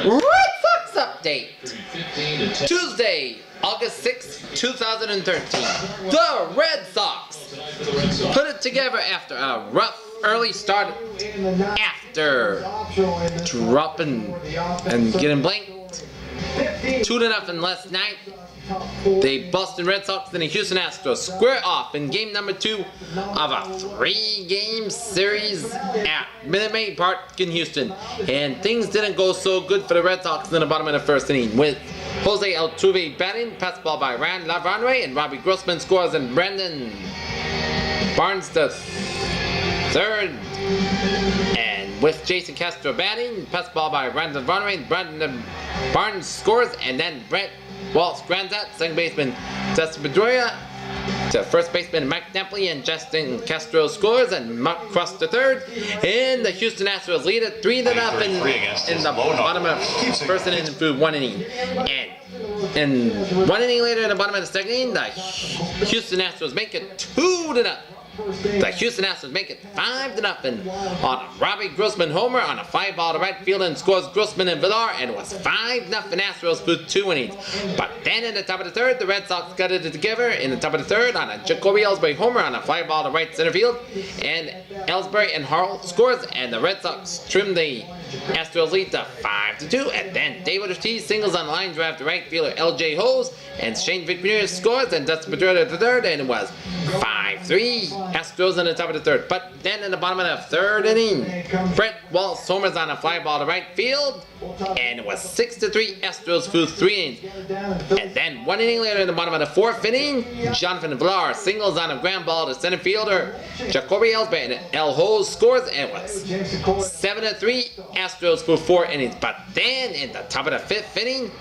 Red Sox update. Tuesday, August 6, 2013. The Red Sox put it together after a rough early start after dropping and getting blanked 2-0 last night. The Boston Red Sox and the Houston Astros square off in game number 2 of a 3-game series at Minute Maid Park in Houston. And things didn't go so good for the Red Sox in the bottom of the first inning, with Jose Altuve batting, passed ball by Ryan LaVonway, and Robbie Grossman scores, and Brandon Barnes the third. And with Jason Castro batting, passed ball by Brandon LaVonway, and Brandon Barnes scores, and then Brett Walsh grounds out second baseman Dustin Pedroia to first baseman Mike Napoli, and Justin Castro scores, and Mark Cross the third, and the Houston Astros lead it 3-0 in the bottom of first inning through 1 inning. And 1 inning later in the bottom of the second inning, the Houston Astros make it 2-0. The Houston Astros make it 5-0 on a Robbie Grossman homer on a fly ball to right field, and scores Grossman and Villar, and it was 5-0 Astros for 2 innings. But then in the top of the third, the Red Sox got it together in the top of the third on a Jacoby Ellsbury homer on a fly ball to right center field, and Ellsbury and Harrell scores, and the Red Sox trim the Astros lead to 5-2, and then David Ortiz singles on line drive to right fielder L.J. Hose, and Shane Victor scores, and Dustin Pedroia the third, and it was 5-3 Astros in the top of the third. But then in the bottom of the third inning, Brett Walsh homers on a fly ball to right field, and it was 6-3 Astros for 3 innings. And then 1 inning later in the bottom of the fourth inning, Jonathan Villar singles on a ground ball to center fielder Jacoby Ellsbury, and El Hose scores, and it was 7-3 Astros for 4 innings. But then in the top of the fifth inning,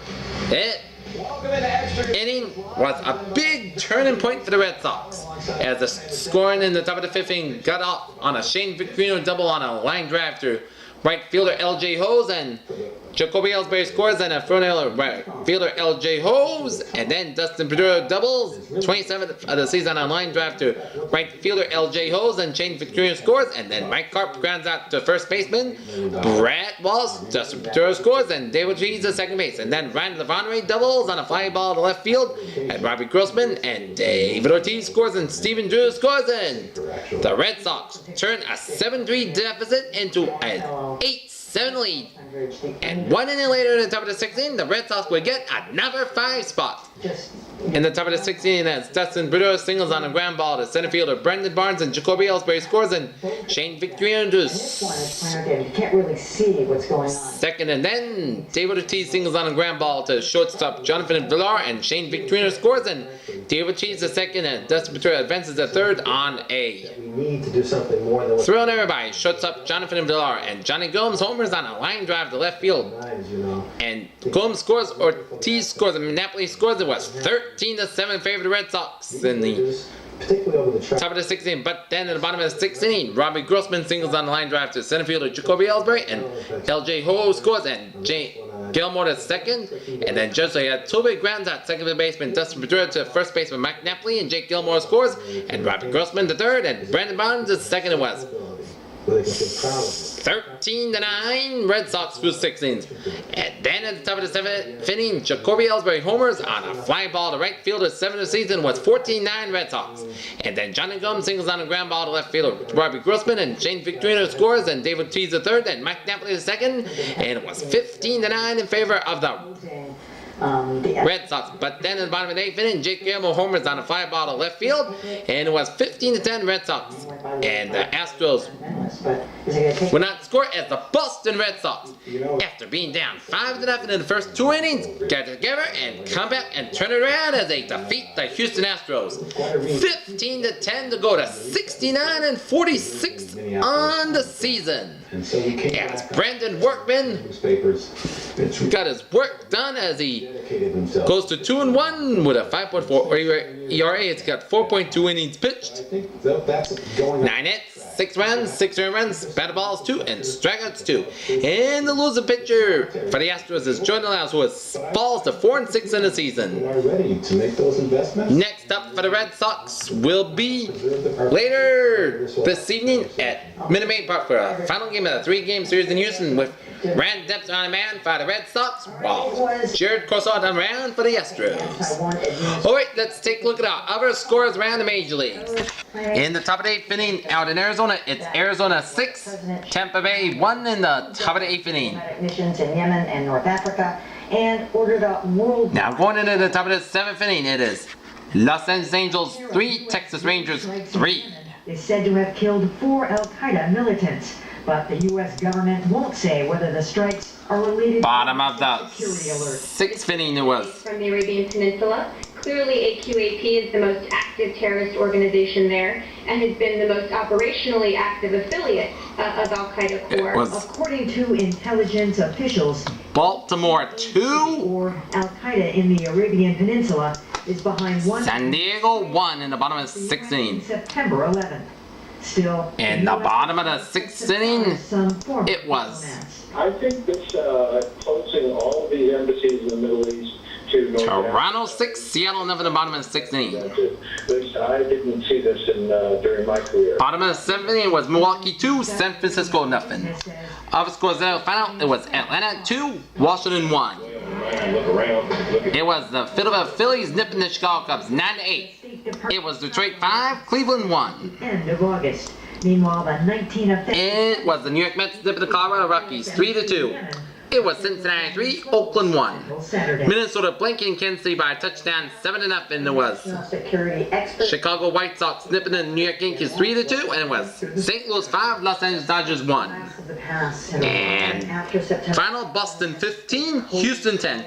inning was a big turning point for the Red Sox, as the scoring in the top of the fifth inning got off on a Shane Victorino double on a line drive to right fielder L.J. Hose, and Jacoby Ellsbury scores, and a front right fielder L.J. Hose, and then Dustin Pedroia doubles, 27th of the season on a line drive to right fielder L.J. Hose, and Shane Victorino scores, and then Mike Carp grounds out to first baseman Brett Walsh, Dustin Pedroia scores, and David Ortiz at second base, and then Ryan LaVonway doubles on a fly ball to left field, and Robbie Grossman and David Ortiz scores, and Steven Drew scores, and the Red Sox turn a 7-3 deficit into an 8-7 lead. And 1 inning later in the top of the 6th inning, the Red Sox would get another 5 spot. In the top of the 6th inning, as Dustin Pedroia singles on a ground ball to center fielder Brandon Barnes, and Jacoby Ellsbury scores, and Shane Victorino does second, and then David Ortiz singles on a ground ball to shortstop Jonathan Villar, and Shane Victorino scores, and David Ortiz the second, and Dustin Pedroia advances the third on a thrown error by shortstop Jonathan Villar, and Johnny Gomes homers on a line drive to left field, and Gomes scores, Ortiz scores, and Napoli scores. It was 13-7 in favor of the Red Sox in the top of the 6th inning. But then in the bottom of the 6th inning, Robbie Grossman singles on the line drive to center fielder Jacoby Ellsbury, and L.J. Ho scores, and Gilmore to second, and then Jose Altuve grounds out second baseman Dustin Pedroia to first baseman Mike Napoli, and Jake Gilmore scores, and Robbie Grossman the third, and Brandon Barnes the second. It was 13-9 Red Sox through 6 innings. And then at the top of the 7th inning, Jacoby Ellsbury homers on a fly ball to right field. 7th of the season was 14-9 Red Sox. And then Johnny Gomes singles on a ground ball to left fielder Robbie Grossman, and Shane Victorino scores, and David Ortiz the third, and Mike Napoli the second, and it was 15-9 in favor of the Red Sox. But then in the bottom of the 8th inning, Jake Gilmore homers on a fly ball to left field, and it was 15-10 Red Sox. And the Astros would not score, as the Boston Red Sox, after being down 5-0 in the first 2 innings, got together and come back and turn it around as they defeat the Houston Astros 15-10 to go to 69-46 on the season. As Brandon Workman got his work done, as he goes to 2-1 with a 5.4 ERA. It's got 4.2 innings pitched, 9 hits, 6 runs, 6 earned runs, batted balls 2, and strikeouts 2. And the losing pitcher for the Astros is Jordan Lyles, who falls to 4-6 in the season. Next up for the Red Sox will be later this evening at Minute Maid Park for a final game of the 3-game series in Houston, with Brandon Dempster on the man for the Red Sox, while Jared Corsart on the man for the Astros. Alright, let's take a look at our other scores around the major leagues. In the top of the 8th inning out in Arizona, it's Arizona 6, Tampa Bay 1 in the top of the 8th inning. Missions in Yemen and North Africa, and ordered a world. Now going into the top of the 7th inning, it is Los Angeles Angels 3, Texas Rangers 3. Is said to have killed 4 Al-Qaeda militants, but the U.S. government won't say whether the strikes are related Bottom of to the security alert. 6th inning it was. From the Arabian Peninsula. Clearly, AQAP is the most active terrorist organization there and has been the most operationally active affiliate of Al-Qaeda Corps. According to intelligence officials, Baltimore 2, or Al-Qaeda in the Arabian Peninsula is behind one. San Diego 1 in the bottom of the 6th inning. September 11th. Still, In the bottom of the 6th inning, it was I think this closing all the embassies in the Middle East to North Toronto 6, Seattle 9 in the bottom of the 6th inning. I didn't see this during my career. Bottom of the 7th inning was Milwaukee 2, San Francisco nothing. Other scores that were final, it was Atlanta 2, Washington 1. It was the Philadelphia Phillies nipping the Chicago Cubs 9-8. It was Detroit 5, Cleveland 1. End of August. Meanwhile, the 19 of It was the New York Mets nipping the Colorado Rockies 3-2. It was Cincinnati 3, Oakland 1. Saturday. Minnesota blanking Kansas City by a touchdown 7-0. It was Security expert. Chicago White Sox nipping the New York Yankees 3-2, and it was St. Louis 5, Los Angeles Dodgers 1. And Final Boston 15, Houston 10.